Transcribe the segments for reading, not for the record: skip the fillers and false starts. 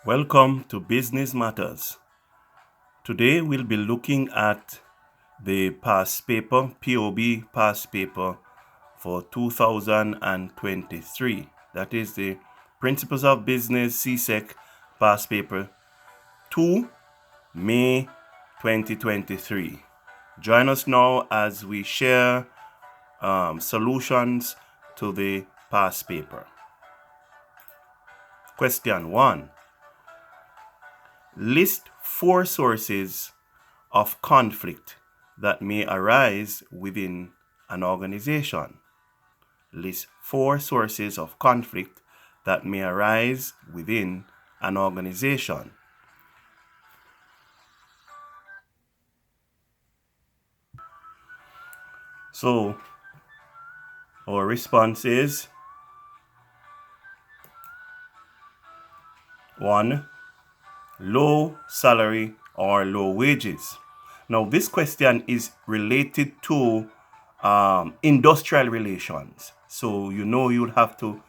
Welcome to Business Matters. Today we'll be looking at the past paper, POB past paper for 2023. That is the Principles of Business CSEC past paper 2, May 2023. Join us now as we share solutions to the past paper. Question 1. List 4 sources of conflict that may arise within an organization. List 4 sources of conflict that may arise within an organization. So, our response is 1. Low salary or low wages. Now, this question is related to industrial relations. So, you'll have to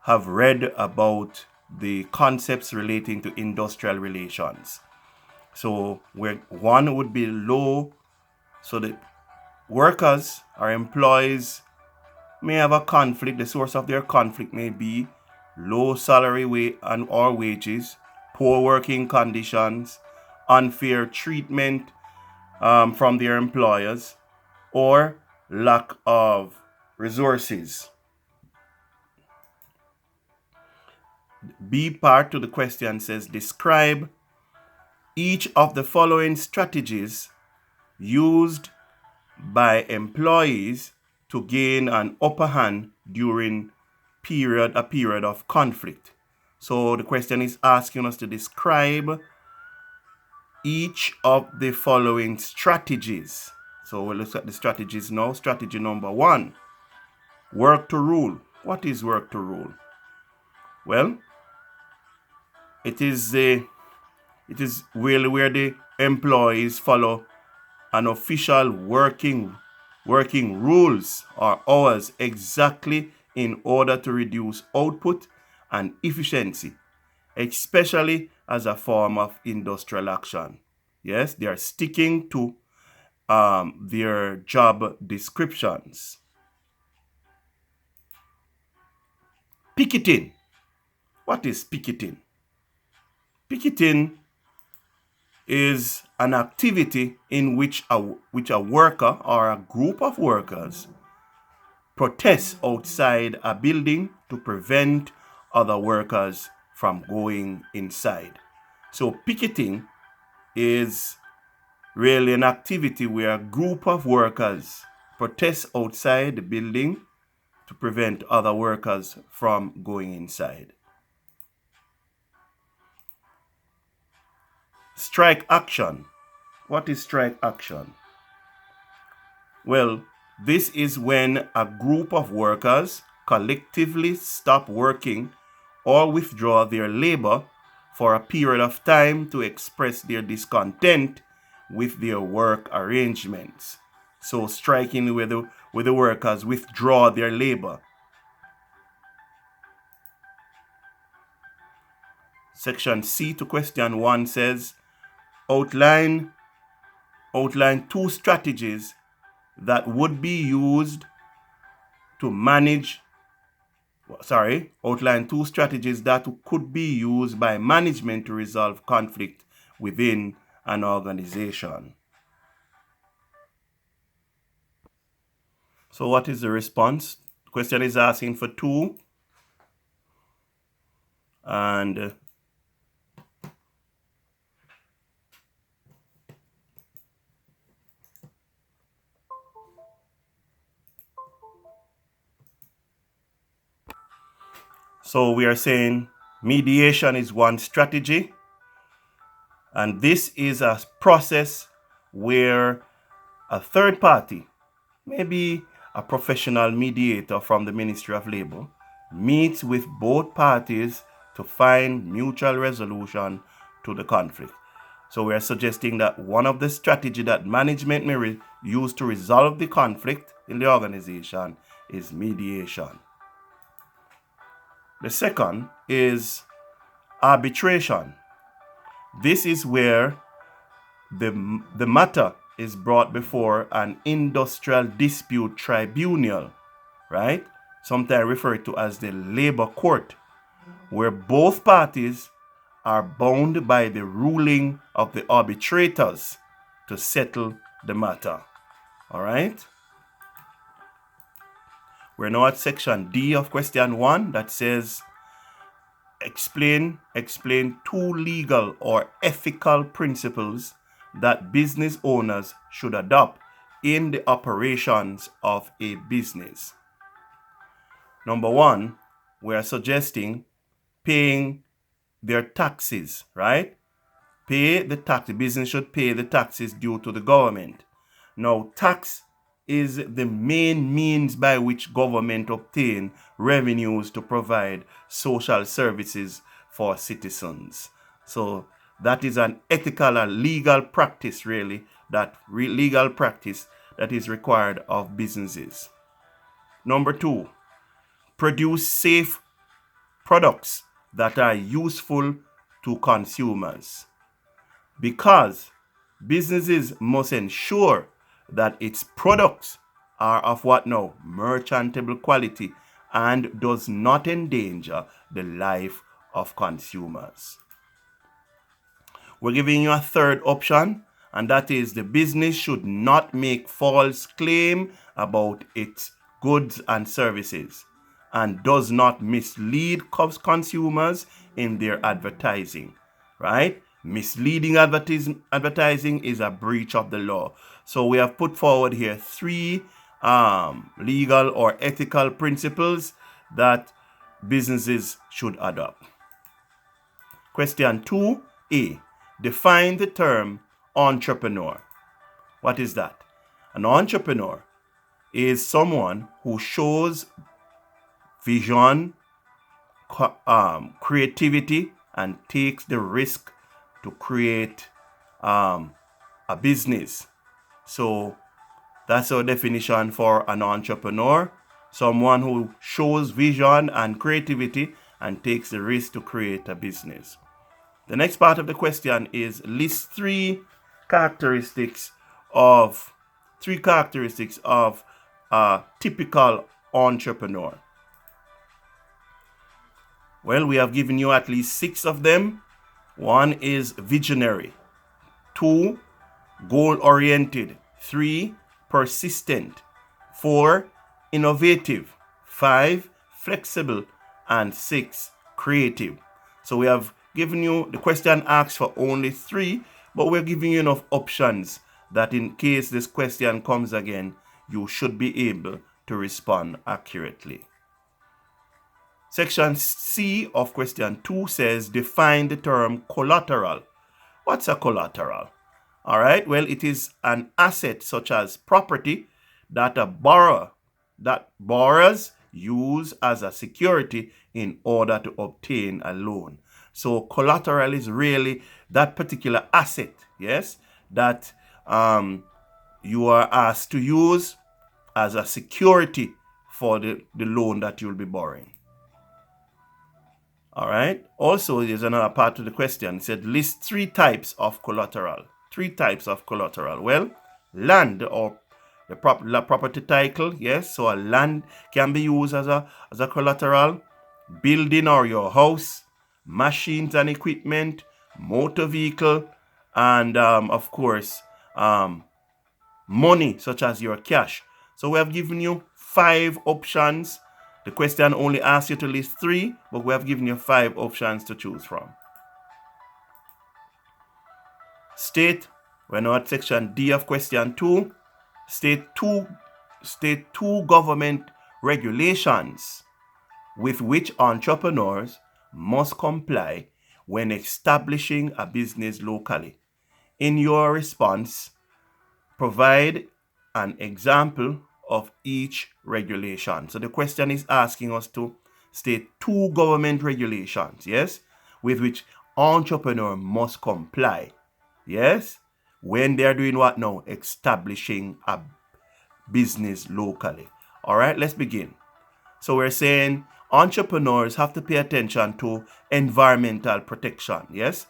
have read about the concepts relating to industrial relations. So, where one would be low, so the workers or employees may have a conflict. The source of their conflict may be low salary or wages, poor working conditions, unfair treatment from their employers, or lack of resources. B part to the question says, describe each of the following strategies used by employees to gain an upper hand during a period of conflict. So the question is asking us to describe each of the following strategies. So we'll look at the strategies now. Strategy number 1, work to rule. What is work to rule? Well, it is really where the employees follow an official working rules or hours exactly in order to reduce output and efficiency, especially as a form of industrial action. Yes, they are sticking to their job descriptions. Picketing. What is picketing? Picketing is an activity in which a worker or a group of workers protests outside a building to prevent other workers from going inside. So picketing is really an activity where a group of workers protest outside the building to prevent other workers from going inside. Strike action. What is strike action? Well, this is when a group of workers collectively stop working or withdraw their labor for a period of time to express their discontent with their work arrangements. So striking where the workers withdraw their labor. Section C to question 1 says, outline 2 strategies that would be used to manage, outline 2 strategies that could be used by management to resolve conflict within an organization. So what is the response? The question is asking for 2. And so we are saying mediation is one strategy. And this is a process where a third party, maybe a professional mediator from the Ministry of Labor, meets with both parties to find mutual resolution to the conflict. So we are suggesting that one of the strategies that management may use to resolve the conflict in the organization is mediation. The second is Arbitration. This is where the matter is brought before an industrial dispute tribunal, right? Sometimes referred to as the labor court, where both parties are bound by the ruling of the arbitrators to settle the matter. All right? We're now at section D of question 1 that says, explain two legal or ethical principles that business owners should adopt in the operations of a business. Number 1, we are suggesting paying their taxes, right? Pay the tax. The business should pay the taxes due to the government. Now, tax is the main means by which government obtain revenues to provide social services for citizens. So that is an ethical and legal practice, really, legal practice that is required of businesses. Number 2, produce safe products that are useful to consumers, because businesses must ensure that its products are of what now? Merchantable quality and does not endanger the life of consumers. We're giving you a third option, and that is the business should not make false claim about its goods and services and does not mislead consumers in their advertising, right? Misleading advertising is a breach of the law. So we have put forward here 3 legal or ethical principles that businesses should adopt. Question 2A. Define the term entrepreneur. What is that? An entrepreneur is someone who shows vision, creativity, and takes the risk to create a business. So that's our definition for an entrepreneur: someone who shows vision and creativity and takes the risk to create a business. The next part of the question is list 3 characteristics of a typical entrepreneur. Well, we have given you at least 6 of them. 1 is visionary, 2, goal-oriented, 3, persistent, 4, innovative, 5, flexible, and 6, creative. So we have given you, the question asks for only 3, but we're giving you enough options that in case this question comes again, you should be able to respond accurately. Section C of question 2 says, define the term collateral. What's a collateral? All right, well, it is an asset such as property that borrowers use as a security in order to obtain a loan. So collateral is really that particular asset, yes, that you are asked to use as a security for the loan that you'll be borrowing. All right. Also, there's another part of the question. It said list 3 types of collateral. 3 types of collateral. Well, land or the property title. Yes. So a land can be used as a collateral. Building or your house, machines and equipment, motor vehicle, and of course, money such as your cash. So we have given you 5 options. The question only asks you to list 3, but we have given you 5 options to choose from. State, we're now at section D of question 2. State two government regulations with which entrepreneurs must comply when establishing a business locally. In your response, provide an example of each regulation. So the question is asking us to state 2 government regulations, yes, with which entrepreneur must comply, yes, when they're doing what now? Establishing a business locally. All right, let's begin. So we're saying entrepreneurs have to pay attention to environmental protection. Yes,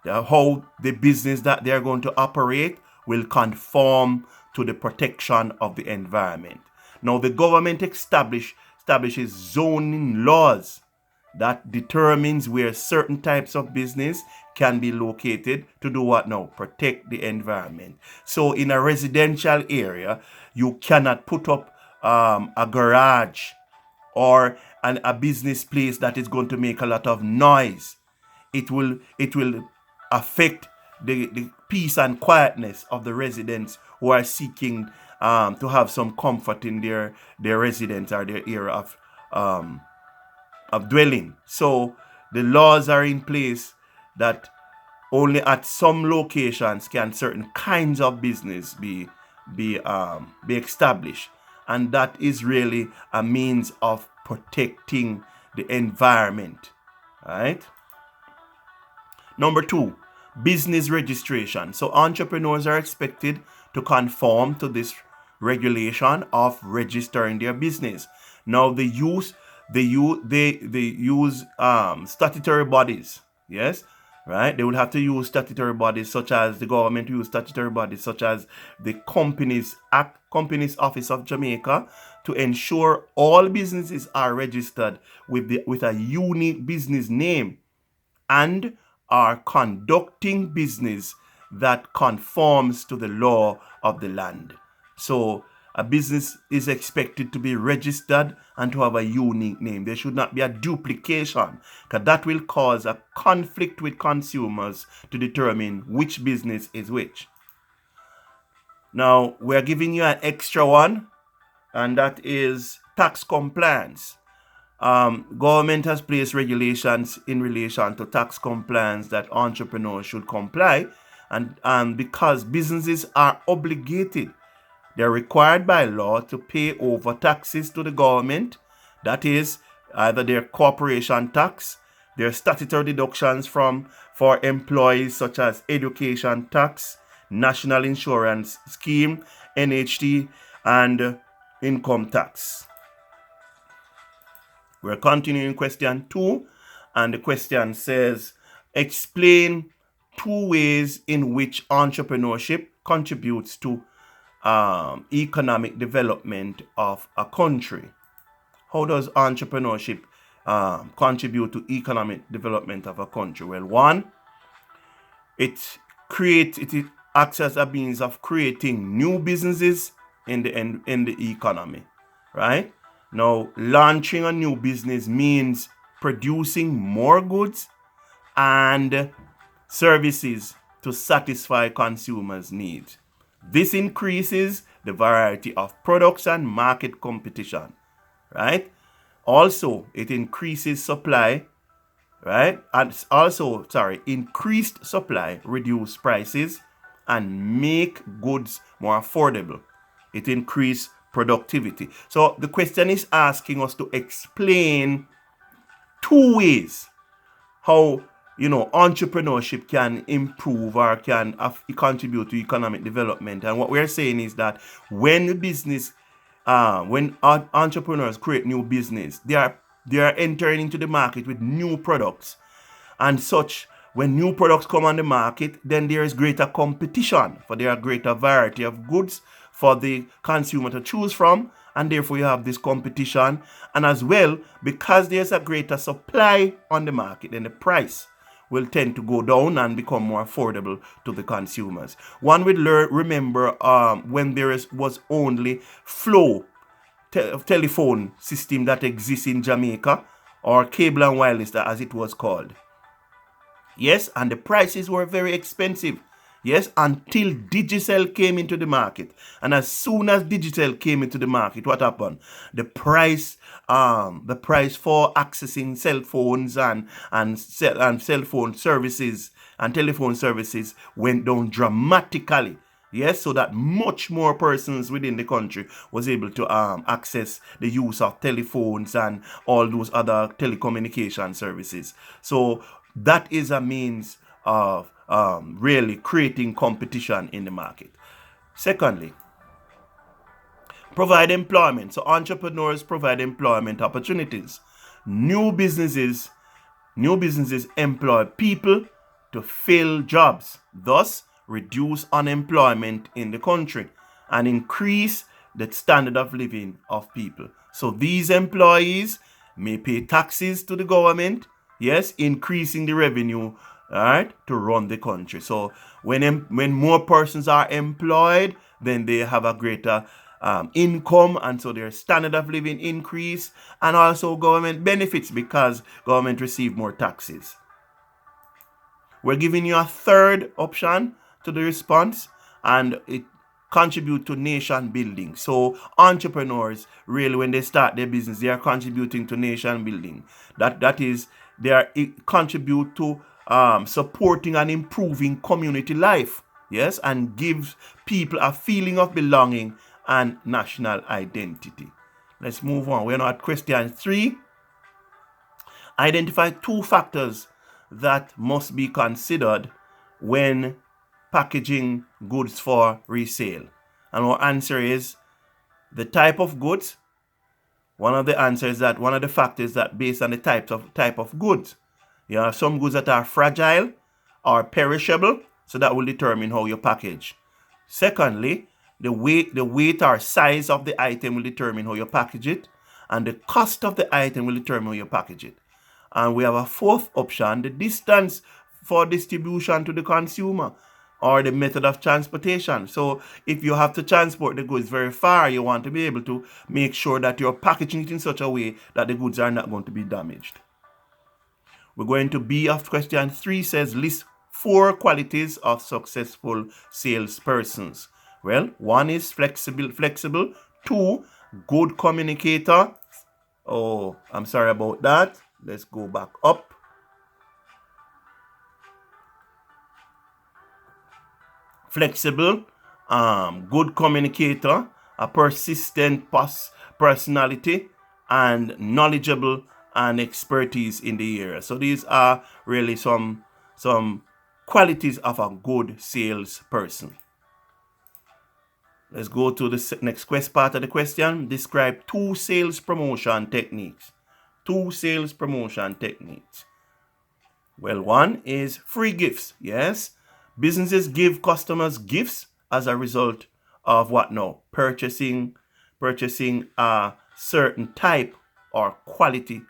how the business that they are going to operate will conform to the protection of the environment. Now, the government establishes zoning laws that determines where certain types of business can be located to do what now? Protect the environment. So in a residential area, you cannot put up a garage or a business place that is going to make a lot of noise. It will affect the peace and quietness of the residents who are seeking to have some comfort in their residence or their area of dwelling. So the laws are in place that only at some locations can certain kinds of business be established, and that is really a means of protecting the environment. Right? Number 2, business registration. So entrepreneurs are expected to conform to this regulation of registering their business. Now they use statutory bodies. Yes, right? They will have to use statutory bodies, such as the government use statutory bodies such as the Companies Act, Companies Office of Jamaica, to ensure all businesses are registered with a unique business name and are conducting business that conforms to the law of the land. So a business is expected to be registered and to have a unique name. There should not be a duplication, because that will cause a conflict with consumers to determine which business is which. Now, we're giving you an extra one, and that is tax compliance. Government has placed regulations in relation to tax compliance that entrepreneurs should comply, and because businesses are obligated, they're required by law to pay over taxes to the government. That is either their corporation tax, their statutory deductions for employees such as education tax, national insurance scheme, NHT, and income tax. We're continuing question 2, and the question says, explain 2 ways in which entrepreneurship contributes to economic development of a country. How does entrepreneurship contribute to economic development of a country? Well, 1, it acts as a means of creating new businesses in the economy, right? Now, launching a new business means producing more goods and services to satisfy consumers' needs. This increases the variety of products and market competition, right? Also, it increases supply, right? And also, increased supply, reduce prices, and make goods more affordable. It increases productivity. So the question is asking us to explain 2 ways how entrepreneurship can improve or can contribute to economic development. And what we're saying is that when entrepreneurs create new business, they are entering into the market with new products, and such. When new products come on the market, then there is greater competition, for there are greater variety of goods for the consumer to choose from, and therefore you have this competition. And as well, because there's a greater supply on the market, then the price will tend to go down and become more affordable to the consumers. One will remember when there was only flow telephone system that exists in Jamaica, or cable and wireless as it was called. Yes, and the prices were very expensive. Yes, until Digicel came into the market. And as soon as Digicel came into the market, what happened? The price for accessing cell phones and cell phone services and telephone services went down dramatically. Yes, so that much more persons within the country was able to access the use of telephones and all those other telecommunication services. So that is a means of really creating competition in the market. Secondly, provide employment. So entrepreneurs provide employment opportunities. New businesses employ people to fill jobs, thus reduce unemployment in the country and increase the standard of living of people. So these employees may pay taxes to the government, yes, increasing the revenue, all right, to run the country. So when more persons are employed, then they have a greater income, and so their standard of living increase, and also government benefits because government receive more taxes. We're giving you a third option to the response, and it contribute to nation building. So entrepreneurs, really, when they start their business, they are contributing to nation building. That is, it contribute to supporting and improving community life, yes, and gives people a feeling of belonging and national identity. Let's move on. We're now at question 3. Identify 2 factors that must be considered when packaging goods for resale. And our answer is the type of goods. One of the answers that one of the factors that based on the type of goods. You have some goods that are fragile or perishable, so that will determine how you package. Secondly, the weight or size of the item will determine how you package it, and the cost of the item will determine how you package it. And we have a fourth option, the distance for distribution to the consumer or the method of transportation. So if you have to transport the goods very far, you want to be able to make sure that you're packaging it in such a way that the goods are not going to be damaged. We're going to B of question 3, says list 4 qualities of successful salespersons. Well, 1 is flexible. 2, good communicator. Oh, I'm sorry about that. Let's go back up. Flexible, good communicator, a persistent personality, and knowledgeable and expertise in the area. So these are really some qualities of a good salesperson. Let's go to the next part of the question. Describe 2 sales promotion techniques. 2 sales promotion techniques. Well, 1 is free gifts. Yes, businesses give customers gifts as a result of what now? Purchasing a certain type or quantity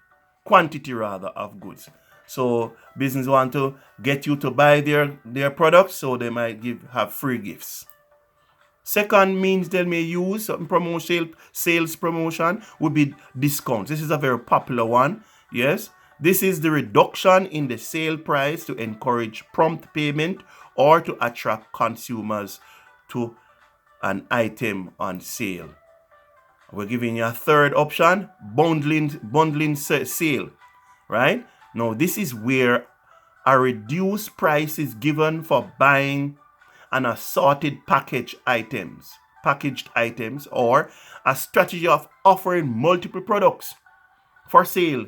rather of goods. So business want to get you to buy their products, so they might have free gifts. Second means they may use sales promotion would be discounts. This is a very popular one. Yes, this is the reduction in the sale price to encourage prompt payment or to attract consumers to an item on sale. We're giving you a third option, bundling sale, right? Now this is where a reduced price is given for buying an assorted packaged items, or a strategy of offering multiple products for sale,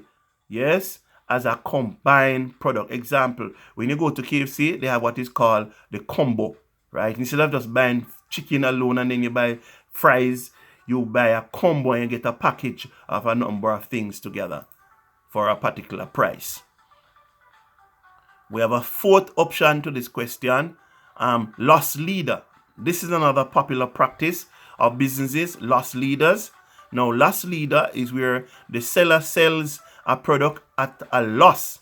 yes, as a combined product. Example, when you go to KFC, they have what is called the combo, right? Instead of just buying chicken alone and then you buy fries, you buy a combo and you get a package of a number of things together for a particular price. We have a fourth option to this question, loss leader. This is another popular practice of businesses, loss leaders. Now, loss leader is where the seller sells a product at a loss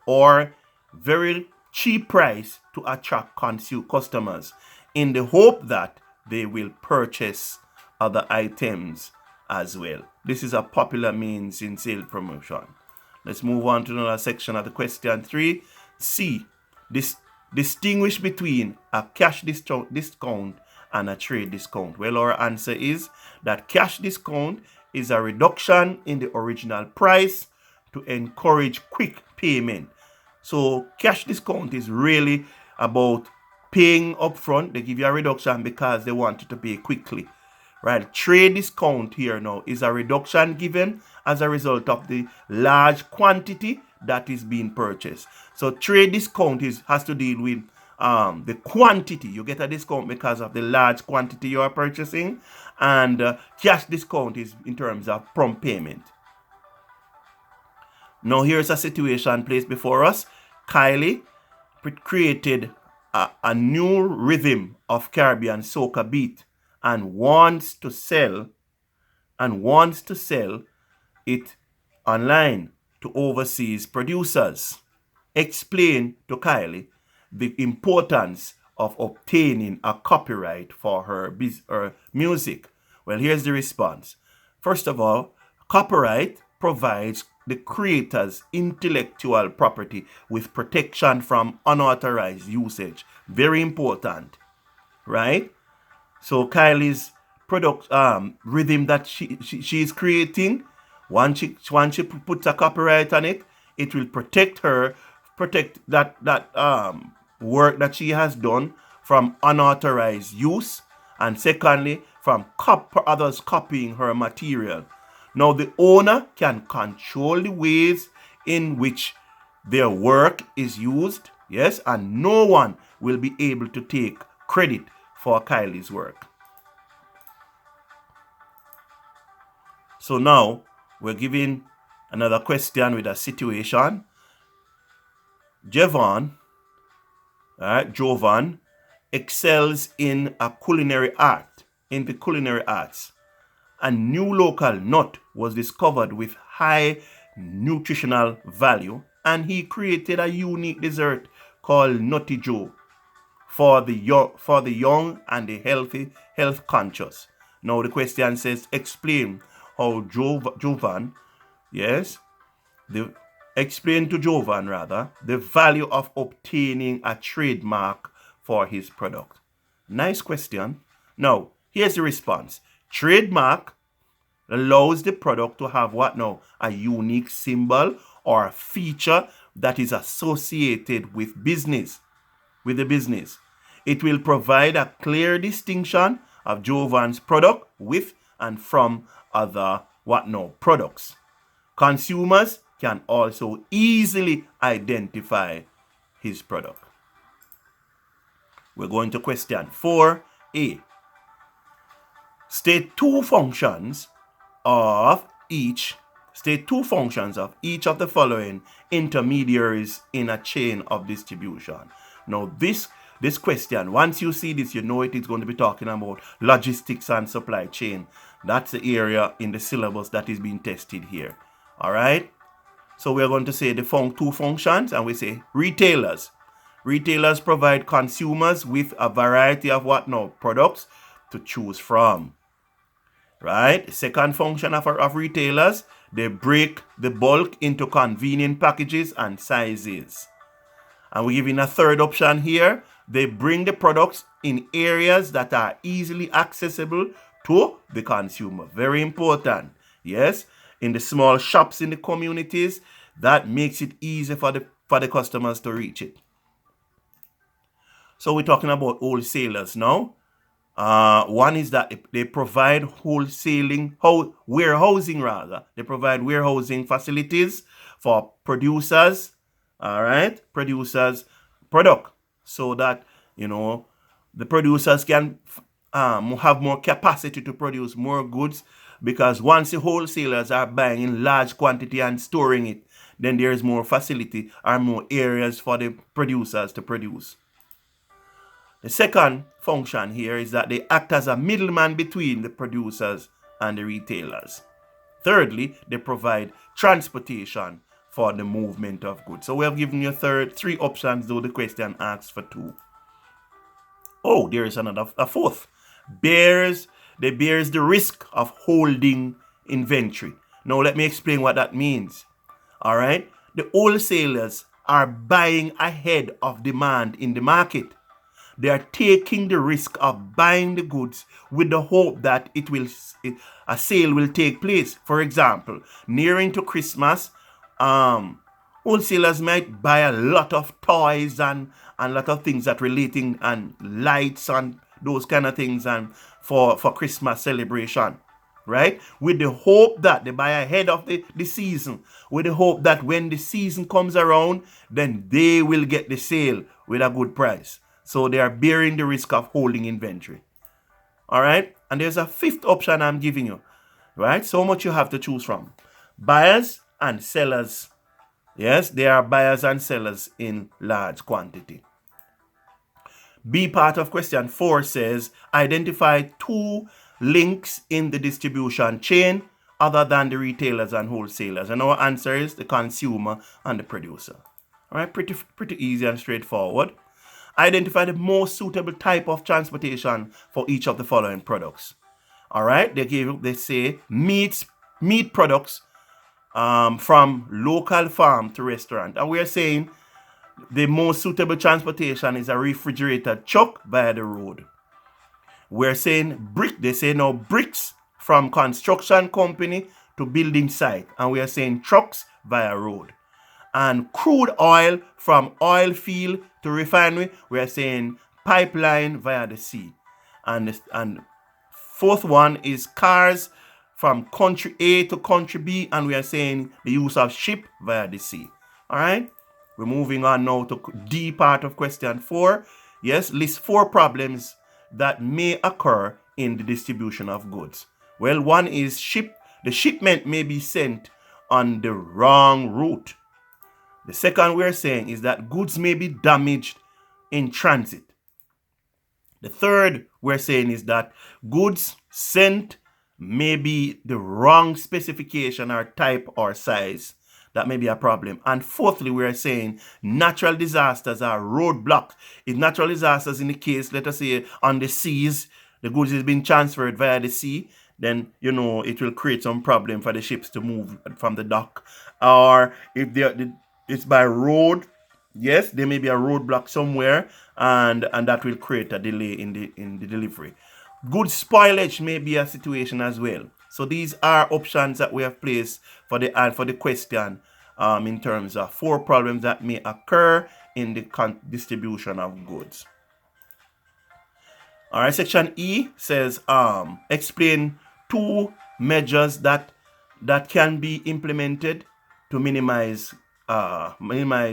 or very cheap price to attract customers in the hope that they will purchase other items as well. This is a popular means in sales promotion. Let's move on to another section of the question 3. C. Distinguish between a cash discount and a trade discount. Well, our answer is that cash discount is a reduction in the original price to encourage quick payment. So cash discount is really about paying upfront. They give you a reduction because they want you to pay quickly, right? Trade discount here now is a reduction given as a result of the large quantity that is being purchased. So trade discount has to deal with the quantity. You get a discount because of the large quantity you are purchasing, and cash discount is in terms of prompt payment. Now here's a situation placed before us. Kylie created a new rhythm of Caribbean soca beat and wants to sell it online to overseas producers. Explain to Kylie the importance of obtaining a copyright for her music. Well, here's the response. First of all, copyright provides the creator's intellectual property with protection from unauthorized usage. Very important, right? So Kylie's product rhythm that she's creating, once she puts a copyright on it, it will protect that work that she has done from unauthorized use, and secondly from others copying her material. Now the owner can control the ways in which their work is used, yes, and no one will be able to take credit for Kylie's work. So now we're giving another question with a situation. Jovan excels in the culinary arts. A new local nut was discovered with high nutritional value, and he created a unique dessert called Nutty Joe for the young and the health conscious. Now the question says, explain how Jovan, explain to Jovan rather the value of obtaining a trademark for his product. Nice question. Now here's the response. Trademark allows the product to have what now? A unique symbol or a feature that is associated with the business. It will provide a clear distinction of Jovan's product with and from other products. Consumers can also easily identify his product. We're going to question 4A. State two functions of each of the following intermediaries in a chain of distribution. Now this question, once you see this, you know it is going to be talking about logistics and supply chain. That's the area in the syllabus that is being tested here. All right. So we're going to say the two functions, and we say retailers. Retailers provide consumers with a variety of products to choose from. Right? The second function of retailers, they break the bulk into convenient packages and sizes. And we're giving a third option here. They bring the products in areas that are easily accessible to the consumer. Very important. Yes, in the small shops in the communities, that makes it easy for the customers to reach it. So we're talking about wholesalers now. One is that they provide warehousing rather. They provide warehousing facilities for producers, all right, product, so that, the producers can have more capacity to produce more goods, because once the wholesalers are buying in large quantity and storing it, then there is more facility or more areas for the producers to produce. The second function here is that they act as a middleman between the producers and the retailers. Thirdly, they provide transportation for the movement of goods. So we have given you three options, though the question asks for two. Oh, there is a fourth. They bears the risk of holding inventory. Now let me explain what that means. All right, the wholesalers are buying ahead of demand in the market. They are taking the risk of buying the goods with the hope that a sale will take place. For example, nearing to Christmas, wholesalers might buy a lot of toys and a lot of things that relating, and lights and those kind of things, and for Christmas celebration, right? With the hope that they buy ahead of the season, with the hope that when the season comes around, then they will get the sale with a good price. So they are bearing the risk of holding inventory. All right. And there's a fifth option I'm giving you, right? So much you have to choose from. Buyers and sellers Yes, they are buyers and sellers in large quantity. B part of question 4 says, identify 2 links in the distribution chain other than the retailers and wholesalers. And our answer is the consumer and the producer. All right, pretty easy and straightforward. Identify the most suitable type of transportation for each of the following products. All right, they say meat products from local farm to restaurant. And we are saying the most suitable transportation is a refrigerated truck via the road. We're saying they say now bricks from construction company to building site. And we are saying trucks via road. And crude oil from oil field to refinery, we are saying pipeline via the sea. And fourth one is cars from country A to country B, and we are saying the use of ship via the sea. All right, we're moving on now to D part of question 4. Yes, list 4 problems that may occur in the distribution of goods. Well, one is the shipment may be sent on the wrong route. The second we're saying is that goods may be damaged in transit. The third we're saying is that goods sent may be the wrong specification or type or size. That may be a problem. And fourthly, we're saying natural disasters are roadblocks. If natural disasters in the case, let us say on the seas, the goods is being transferred via the sea, then, it will create some problem for the ships to move from the dock. Or if it's by road, yes, there may be a roadblock somewhere, and that will create a delay in the delivery. Good spoilage may be a situation as well. So these are options that we have placed for the question in terms of 4 problems that may occur in the distribution of goods. All right, section E says explain 2 measures that can be implemented to minimize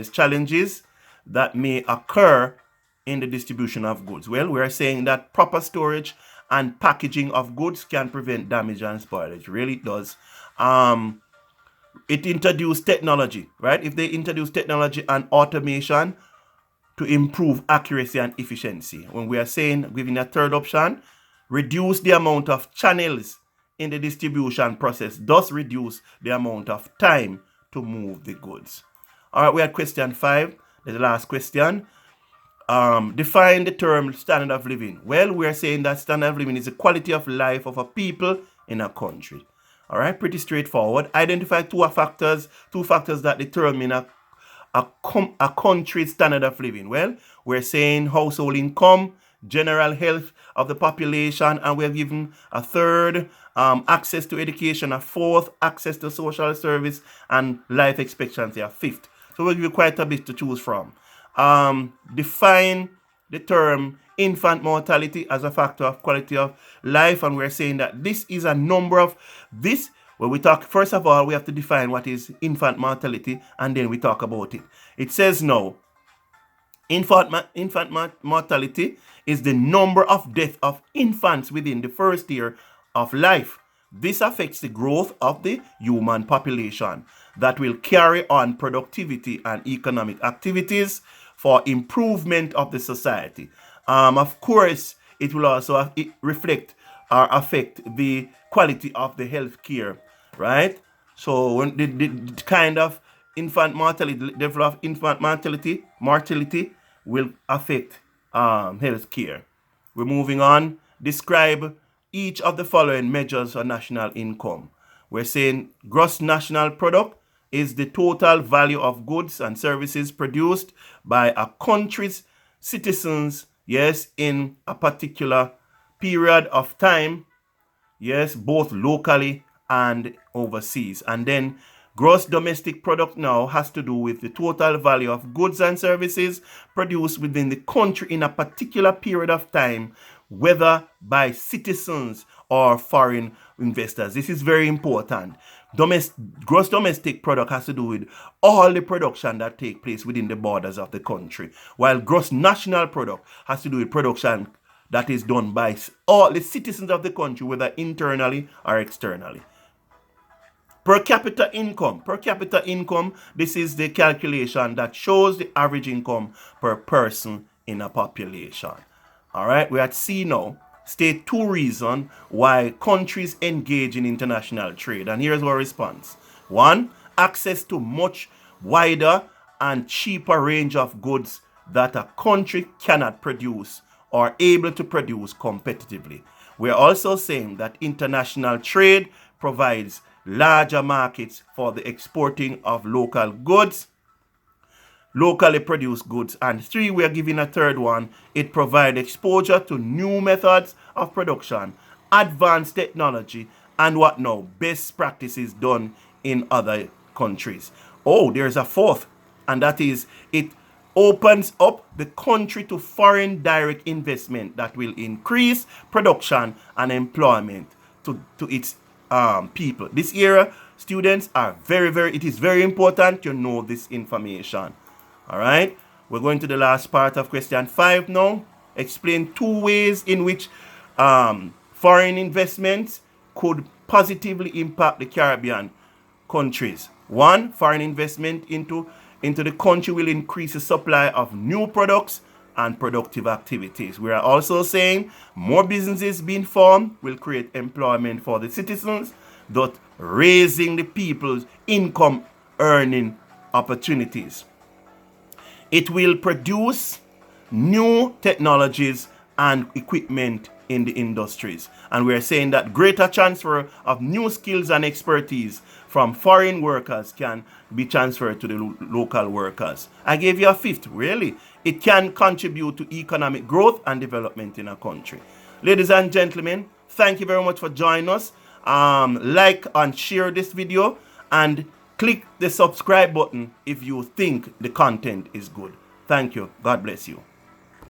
challenges that may occur in the distribution of goods. Well, we are saying that proper storage and packaging of goods can prevent damage and spoilage. Really, it does. It introduced technology, right? If they introduce technology and automation to improve accuracy and efficiency. When we are saying, giving a third option, reduce the amount of channels in the distribution process, thus reduce the amount of time to move the goods. All right, we had question 5, the last question. Define the term standard of living. Well, we are saying that standard of living is the quality of life of a people in a country. All right, pretty straightforward. Identify 2 factors that determine a country's standard of living. Well, we're saying household income, general health of the population, and we're given a third, access to education, a fourth, access to social service, and life expectancy, a fifth. So we'll give you quite a bit to choose from. Define the term infant mortality as a factor of quality of life, and we're saying that this is a number of this. When we talk, first of all, we have to define what is infant mortality, and then we talk about it. It says now, infant mortality is the number of deaths of infants within the first year of life. This affects the growth of the human population that will carry on productivity and economic activities for improvement of the society. Of course, it will also reflect or affect the quality of the health care, right? So when the kind of infant mortality, the level of infant mortality will affect health care. We're moving on. Describe each of the following measures of national income. We're saying gross national product is the total value of goods and services produced by a country's citizens, yes, in a particular period of time, yes, both locally and overseas. And then gross domestic product now has to do with the total value of goods and services produced within the country in a particular period of time, whether by citizens or foreign investors. This is very important. Gross domestic product has to do with all the production that take place within the borders of the country, while gross national product has to do with production that is done by all the citizens of the country, whether internally or externally. Per capita income. Per capita income, this is the calculation that shows the average income per person in a population. All right, we're at C now. State 2 reasons why countries engage in international trade. And here's our response. 1, access to much wider and cheaper range of goods that a country cannot produce or able to produce competitively. We're also saying that international trade provides larger markets for the exporting of local goods, locally produced goods. And 3, we are giving a third one. It provides exposure to new methods of production, advanced technology, and what now? Best practices done in other countries. Oh, there's a 4th, and that is it opens up the country to foreign direct investment that will increase production and employment to its people. This era, students are it is very important to know this information. All right, we're going to the last part of question 5 now. Explain 2 ways in which foreign investments could positively impact the Caribbean countries. 1, foreign investment into the country will increase the supply of new products and productive activities. We are also saying more businesses being formed will create employment for the citizens, thus raising the people's income earning opportunities. It will produce new technologies and equipment in the industries. And we are saying that greater transfer of new skills and expertise from foreign workers can be transferred to the local workers. I gave you a 5th, really. It can contribute to economic growth and development in a country. Ladies and gentlemen, thank you very much for joining us. Like and share this video and click the subscribe button if you think the content is good. Thank you. God bless you.